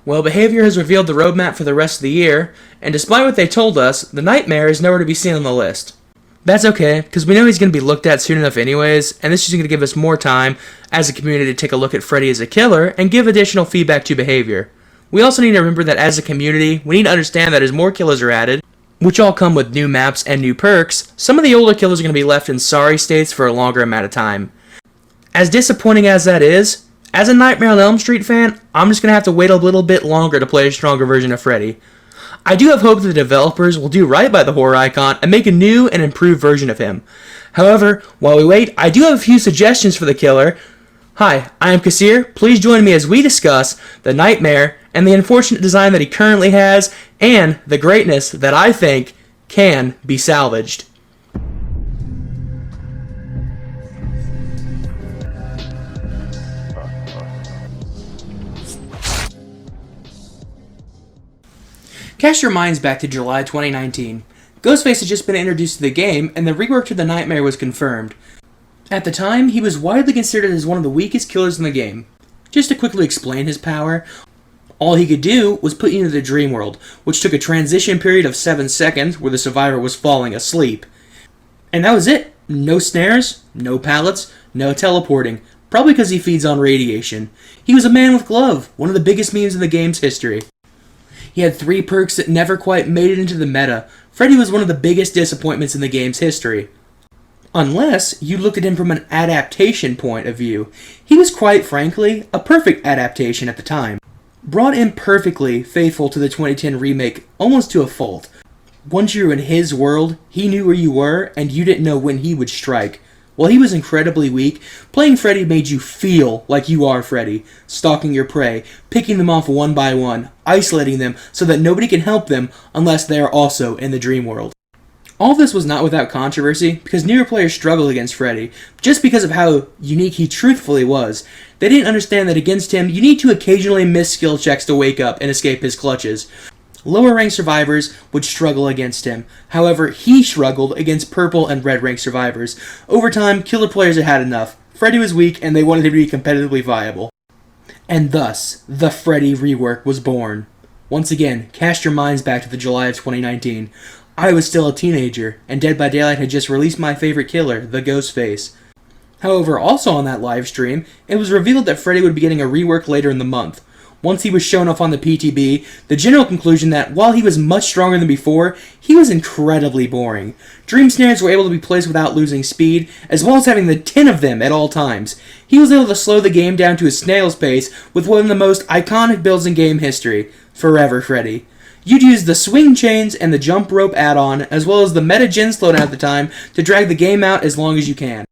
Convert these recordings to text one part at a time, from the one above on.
Well, Behavior has revealed the roadmap for the rest of the year, and despite what they told us, the Nightmare is nowhere to be seen on the list. That's okay, because we know he's going to be looked at soon enough anyways, and this is going to give us more time as a community to take a look at Freddy as a killer and give additional feedback to Behavior. We also need to remember that as a community, we need to understand that as more killers are added, which all come with new maps and new perks, some of the older killers are going to be left in sorry states for a longer amount of time. As disappointing as that is, as a Nightmare on Elm Street fan, I'm just going to have to wait a little bit longer to play a stronger version of Freddy. I do have hope that the developers will do right by the horror icon and make a new and improved version of him. However, while we wait, I do have a few suggestions for the killer. Hi, I am Kuhssir. Please join me as we discuss the Nightmare and the unfortunate design that he currently has and the greatness that I think can be salvaged. Cast your minds back to July 2019. Ghostface had just been introduced to the game, and the rework to the Nightmare was confirmed. At the time, he was widely considered as one of the weakest killers in the game. Just to quickly explain his power, all he could do was put you into the dream world, which took a transition period of 7 seconds where the survivor was falling asleep. And that was it. No snares, no pallets, no teleporting, probably because he feeds on radiation. He was a man with glove, one of the biggest memes in the game's history. He had 3 perks that never quite made it into the meta. Freddy was one of the biggest disappointments in the game's history. Unless you looked at him from an adaptation point of view. He was quite frankly a perfect adaptation at the time. Brought in perfectly faithful to the 2010 remake, almost to a fault. Once you were in his world, he knew where you were, and you didn't know when he would strike. While he was incredibly weak, playing Freddy made you feel like you are Freddy, stalking your prey, picking them off one by one, isolating them so that nobody can help them unless they are also in the dream world. All this was not without controversy, because newer players struggled against Freddy, just because of how unique he truthfully was. They didn't understand that against him, you need to occasionally miss skill checks to wake up and escape his clutches. Lower rank survivors would struggle against him. However, he struggled against purple and red rank survivors. Over time, killer players had had enough. Freddy was weak and they wanted him to be competitively viable. And thus, the Freddy rework was born. Once again, cast your minds back to the July of 2019. I was still a teenager, and Dead by Daylight had just released my favorite killer, the Ghostface. However, also on that live stream, it was revealed that Freddy would be getting a rework later in the month. Once he was shown off on the PTB, the general conclusion that while he was much stronger than before, he was incredibly boring. Dream snares were able to be placed without losing speed, as well as having the 10 of them at all times. He was able to slow the game down to a snail's pace with one of the most iconic builds in game history, Forever Freddy. You'd use the swing chains and the jump rope add-on, as well as the meta gen slowdown at the time, to drag the game out as long as you can.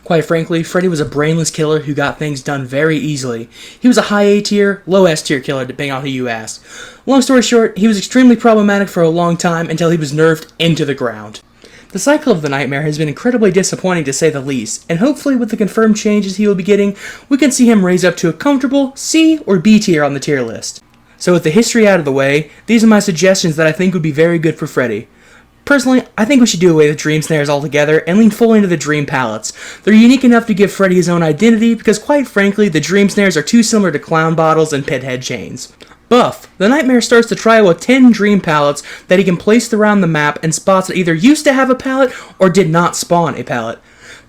Quite frankly, Freddy was a brainless killer who got things done very easily. He was a high A tier, low S tier killer, depending on who you ask. Long story short, he was extremely problematic for a long time until he was nerfed into the ground. The cycle of the Nightmare has been incredibly disappointing to say the least, and hopefully with the confirmed changes he will be getting, we can see him raise up to a comfortable C or B tier on the tier list. So with the history out of the way, these are my suggestions that I think would be very good for Freddy. Personally, I think we should do away with dream snares altogether and lean fully into the dream palettes. They're unique enough to give Freddy his own identity because quite frankly, the dream snares are too similar to clown bottles and pithead chains. Buff. The Nightmare starts the trial with 10 dream pallets that he can place around the map and spots that either used to have a pallet or did not spawn a pallet.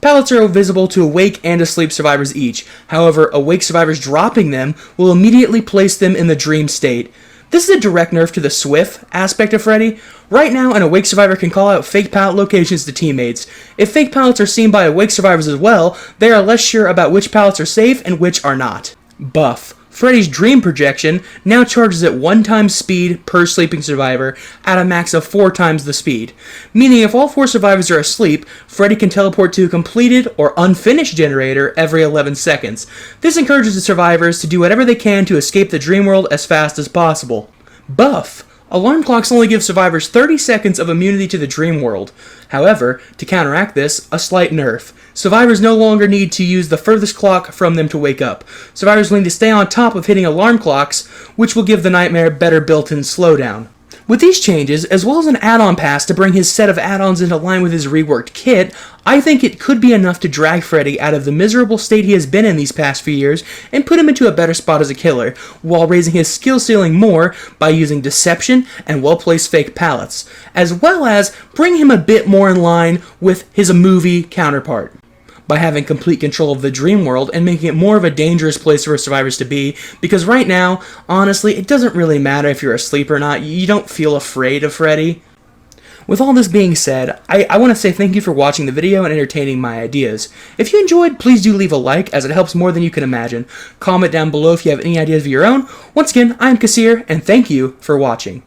Pallets are visible to awake and asleep survivors each. However, awake survivors dropping them will immediately place them in the dream state. This is a direct nerf to the Swift aspect of Freddy. Right now, an awake survivor can call out fake pallet locations to teammates. If fake pallets are seen by awake survivors as well, they are less sure about which pallets are safe and which are not. Buff. Freddy's dream projection now charges at 1 time speed per sleeping survivor at a max of 4 times the speed. Meaning if all 4 survivors are asleep, Freddy can teleport to a completed or unfinished generator every 11 seconds. This encourages the survivors to do whatever they can to escape the dream world as fast as possible. Buff. Alarm clocks only give survivors 30 seconds of immunity to the dream world. However, to counteract this, a slight nerf. Survivors no longer need to use the furthest clock from them to wake up. Survivors will need to stay on top of hitting alarm clocks, which will give the Nightmare better built-in slowdown. With these changes, as well as an add-on pass to bring his set of add-ons into line with his reworked kit, I think it could be enough to drag Freddy out of the miserable state he has been in these past few years and put him into a better spot as a killer, while raising his skill ceiling more by using deception and well-placed fake pallets, as well as bring him a bit more in line with his movie counterpart, by having complete control of the dream world and making it more of a dangerous place for survivors to be, because right now, honestly, it doesn't really matter if you're asleep or not. You don't feel afraid of Freddy. With all this being said, I want to say thank you for watching the video and entertaining my ideas. If you enjoyed, please do leave a like, as it helps more than you can imagine. Comment down below if you have any ideas of your own. Once again, I'm Kuhssir, and thank you for watching.